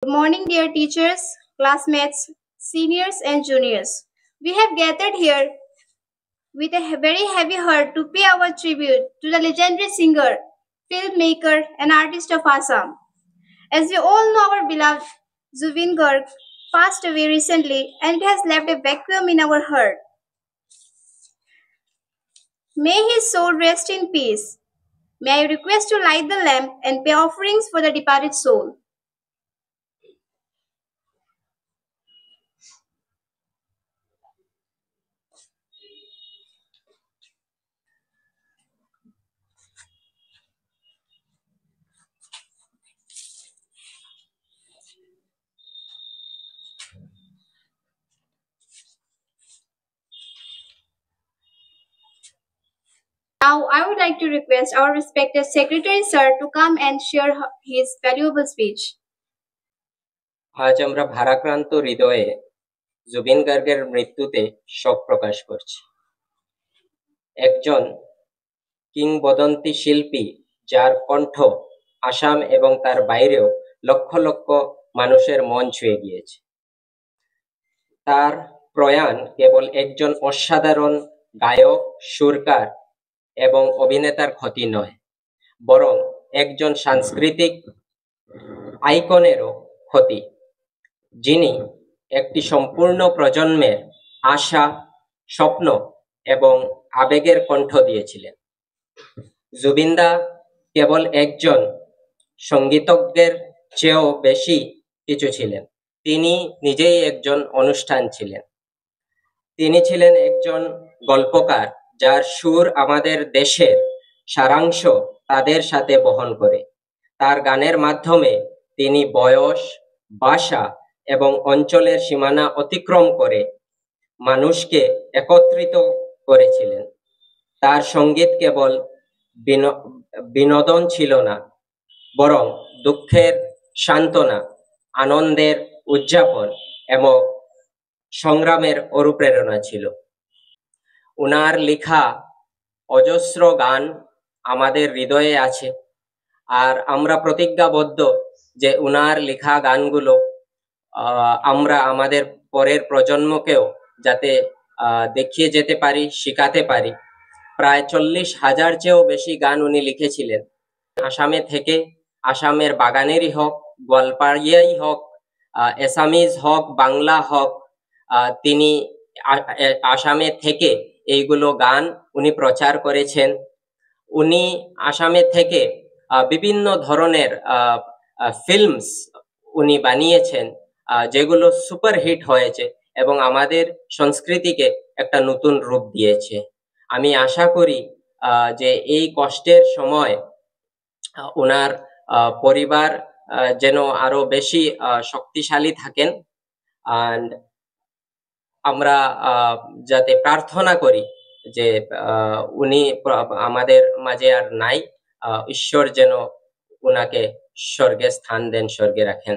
Good morning, dear teachers, classmates, seniors, and juniors. We have gathered here with a very heavy heart to pay our tribute to the legendary singer, filmmaker, and artist of Assam. As we all know, our beloved Zubin Garg passed away recently, and it has left a vacuum in our heart. May his soul rest in peace. May I request to light the lamp and pay offerings for the departed soul. Now, I would like to request our respected Secretary Sir to come and share his valuable speech. আজ আমরা ভারাক্রান্ত হৃদয়ে জুবিন গার্গের মৃত্যুতে শোক প্রকাশ করছি। একজন কিংবদন্তি শিল্পী, যার কণ্ঠ আসাম এবং তার বাইরেও লক্ষ লক্ষ মানুষের মন ছুঁয়ে গিয়েছে। তার প্রয়াণ কেবল একজন অসাধারণ গায়ক, সুরকার এবং অভিনেতার ক্ষতি নয়, বরং একজন সাংস্কৃতিক আইকনেরও ক্ষতি, যিনি একটি সম্পূর্ণ প্রজন্মের আশা, স্বপ্ন এবং আবেগের কণ্ঠ দিয়েছিলেন। জুবিনদা কেবল একজন সঙ্গীতজ্ঞের চেয়েও বেশি কিছু ছিলেন। তিনি নিজেই একজন অনুষ্ঠান ছিলেন। তিনি ছিলেন একজন গল্পকার, যার সুর আমাদের দেশের সারাংশ তাদের সাথে বহন করে। তার গানের মাধ্যমে তিনি বয়স, ভাষা এবং অঞ্চলের সীমানা অতিক্রম করে মানুষকে একত্রিত করেছিলেন। তার সঙ্গীত কেবল বিনোদন ছিল না, বরং দুঃখের সান্ত্বনা, আনন্দের উদযাপন এবং সংগ্রামের অনুপ্রেরণা ছিল। উনার লেখা অজস্র গান আমাদের হৃদয়ে আছে, আর আমরা প্রতিজ্ঞাবদ্ধ যে উনার লেখা গানগুলো আমরা আমাদের পরের প্রজন্মকেও যাতে দেখিয়ে যেতে পারি, শেখাতে পারি। প্রায় 40,000 চেয়েও বেশি গান উনি লিখেছিলেন। আসামে থেকে, আসামের বাগানেরই হোক, গোয়ালপাড়িয়াই হোক, এসামিজ হোক, বাংলা হোক, তিনি আসামে থেকে এইগুলো গান উনি প্রচার করেছেন। উনি আসামে থেকে বিভিন্ন ধরনের ফিল্মস উনি বানিয়েছেন, যেগুলো সুপারহিট হয়েছে এবং আমাদের সংস্কৃতিকে একটা নতুন রূপ দিয়েছে। আমি আশা করি যে এই কষ্টের সময় ওনার পরিবার যেন আরো বেশি শক্তিশালী থাকেন। and আমরা যাতে প্রার্থনা করি যে উনি আমাদের মাঝে আর নাই, ঈশ্বর যেন উনাকে স্বর্গে স্থান দেন, স্বর্গে রাখেন,